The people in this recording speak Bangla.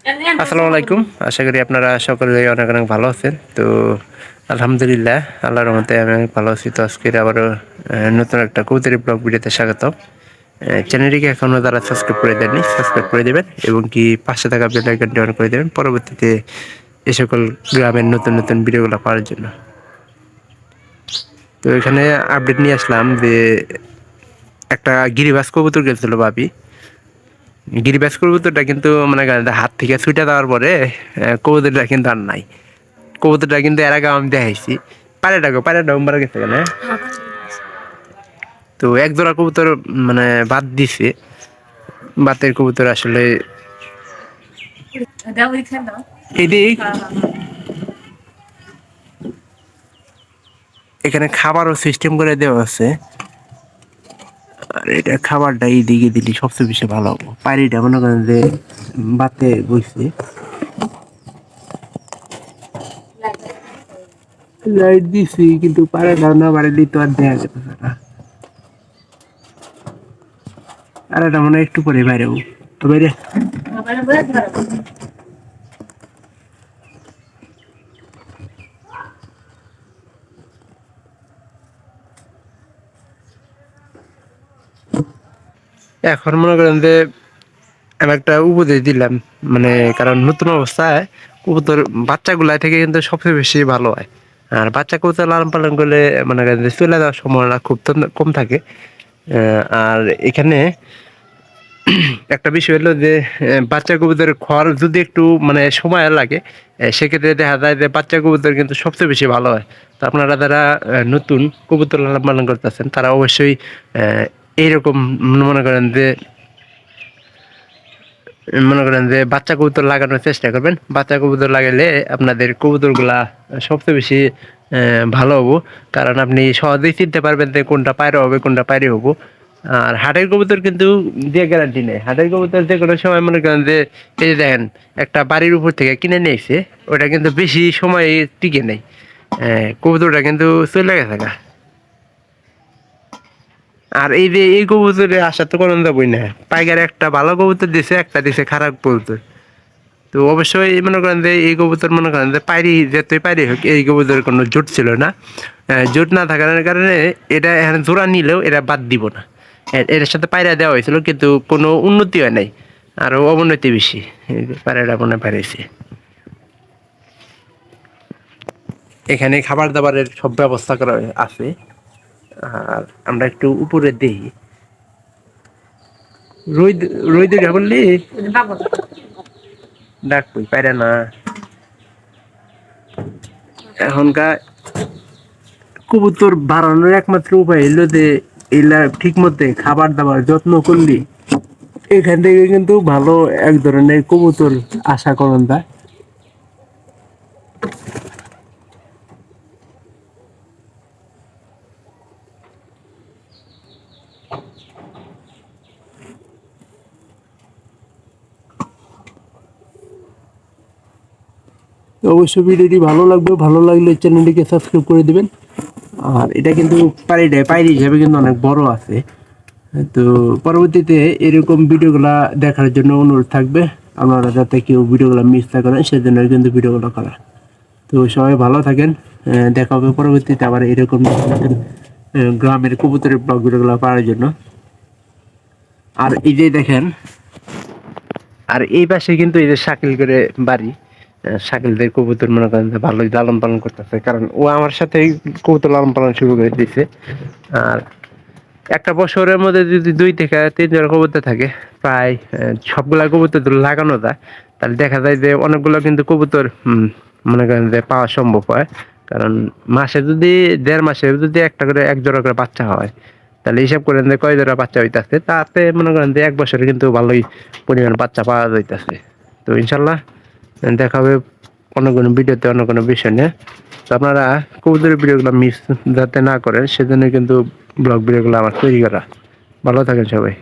আসসালামু আলাইকুম। আশা করি আপনারা সকলেই অনেক অনেক ভালো আছেন। তো আলহামদুলিল্লাহ, আল্লাহর রহমতে আমি অনেক ভালো আছি। তো আজকের আবারও নতুন একটা কবুতরি ব্লগ ভিডিওতে স্বাগতম। চ্যানেলটিকে এখনও যারা সাবস্ক্রাইব করে দেননি সাবস্ক্রাইব করে দেবেন এবং কি পাশে থাকা বেল আইকনটি অন করে দেবেন পরবর্তীতে এই সকল গ্রামের নতুন নতুন ভিডিওগুলো পাওয়ার জন্য। তো এখানে আপডেট নিয়ে আসলাম যে একটা গিরিবাজ কবুতর গেছিল ভাবি। গিরিবাজ কবুতরটা কিন্তু মানে হাত থেকে ছুটে দেওয়ার পরে কবুতরটা কিন্তু আর নাই। কবুতরটা কিন্তু এর আগে আমি দেখাইছি। পায়রাটা মারা গেছে কেন? তো এক জোড়া কবুতর মানে বাদ দিছে। বাতের কবুতর আসলে এখানে খাবারও সিস্টেম করে দেওয়া আছে। আর এটা খাবারটা এইদিকে দিলে সবচেয়ে বেশি ভালো হবো। পায়রিটা মনে করেন যে বাতে বইছে, লাইট দিছি কিন্তু পায়রাটা না বাড়ি তো আর দেখা যেতে না। আর এটা মনে হয় একটু পরে বাইরে তো বাইরে এখন মনে করেন যে আমি একটা উপদেশ দিলাম, মানে কারণ নতুন অবস্থায় কবুতর বাচ্চাগুলা থেকে কিন্তু সবচেয়ে বেশি ভালো হয়। আর বাচ্চা কবুতর লালন পালন করলে মনে করেন যে চলে যাওয়ার সম্ভাবনা খুব কম থাকে। আর এখানে একটা বিষয় হলো যে বাচ্চা কবুতরের খড় যদি একটু মানে সময় লাগে, সেক্ষেত্রে দেখা যায় যে বাচ্চা কবুতর কিন্তু সবচেয়ে বেশি ভালো হয়। তো আপনারা যারা নতুন কবুতর লালন পালন করতেছেন তারা অবশ্যই এইরকম মনে করেন যে বাচ্চা কবুতর লাগানোর চেষ্টা করবেন। বাচ্চা কবুতর লাগাইলে আপনাদের কবুতরগুলা সবচেয়ে বেশি ভালো হবো, কারণ আপনি সহজেই চিনতে পারবেন যে কোনটা পায়রা হবে কোনটা পায়রি হবো। আর হাটের কবুতর কিন্তু দিয়ে গ্যারান্টি নেই। হাটের কবুতর যে কোনো সময় মনে করেন যে এই যে দেখেন একটা বাড়ির উপর থেকে কিনে নিয়েছে, ওটা কিন্তু বেশি সময় টিকে নেই। কবুতরটা কিন্তু চলে গেছে গা। আর এই যে এই কবুতরের আশা তো কোনো যাবই না। পাইকার একটা ভালো কবুতর দিছে, একটা দিছে খারাপ কবুতর। তো অবশ্যই মনে করেন যে এই কবুতর মনে করেন যে পায়রি যেতেই পায়রি হোক, এই কবুতরের কোনো জোট ছিল না। জোট না থাকার কারণে এটা এখানে জোড়া নিলেও এরা বাদ দিব না। এর সাথে পায়রা দেওয়া হয়েছিল কিন্তু কোনো উন্নতি হয় নাই, আরও অবনতি বেশি। এই যে পায়রাটা মনে পাইছে। এখানে খাবার দাবারের সব ব্যবস্থা করা আছে। আর আমরা একটু উপরে দেই রই রই দেখা বললি ডাক কই পায়রা না। এখনকার কবুতর বাড়ানোর একমাত্র উপায় হলো যে এলা ঠিক মতো খাবার দাবার যত্ন করলি এখান থেকে কিন্তু ভালো এক ধরনের কবুতর আশা করন যায়। অবশ্যই ভিডিওটি ভালো লাগবে, ভালো লাগলে চ্যানেলটিকে সাবস্ক্রাইব করে দিবেন। আর এটা কিন্তু পায়রি হিসাবে কিন্তু অনেক বড় আছে। তো পরবর্তীতে এরকম ভিডিওগুলা দেখার জন্য অনুরোধ থাকবে, আপনারা যাতে কেউ ভিডিওগুলো মিস না করেন সেজন্য কিন্তু ভিডিওগুলো করা। তো সবাই ভালো থাকেন, দেখা হবে পরবর্তীতে আবার এরকম গ্রামের কবুতরের ব্লগ ভিডিওগুলো পাওয়ার জন্য। আর এই যে দেখেন, আর এই পাশে কিন্তু এই যে শাকিল করে বাড়ি। শাকিলদের কবুতর মনে করেন যে ভালোই লালন পালন করতেছে, কারণ ও আমার সাথে কবুতর লালন পালন শুরু করে দিয়েছে। আর একটা বছরের মধ্যে যদি 2 থেকে 3 জোড়া কবুতর থাকে, প্রায় সবগুলা কবুতর লাগানো যায়, তাহলে দেখা যায় যে অনেকগুলো কিন্তু কবুতর মনে করেন যে পাওয়া সম্ভব হয়। কারণ মাসে যদি 1.5 মাসে যদি একটা করে 1 জোড়া করে বাচ্চা হয়, তাহলে হিসাব করেন যে কয় জোড়া বাচ্চা হইতাছে, তাতে মনে করেন যে 1 বছরে কিন্তু ভালোই পরিমাণ বাচ্চা পাওয়া যাইতেছে। তো ইনশাল্লাহ দেখা হবে অন্য কোনো ভিডিওতে অন্য কোনো বিষয় নিয়ে। তো আপনারা কবুতরের ভিডিওগুলো মিস যাতে না করেন সেজন্য কিন্তু ব্লগ ভিডিওগুলো আমার তৈরি করা। ভালো থাকেন সবাই।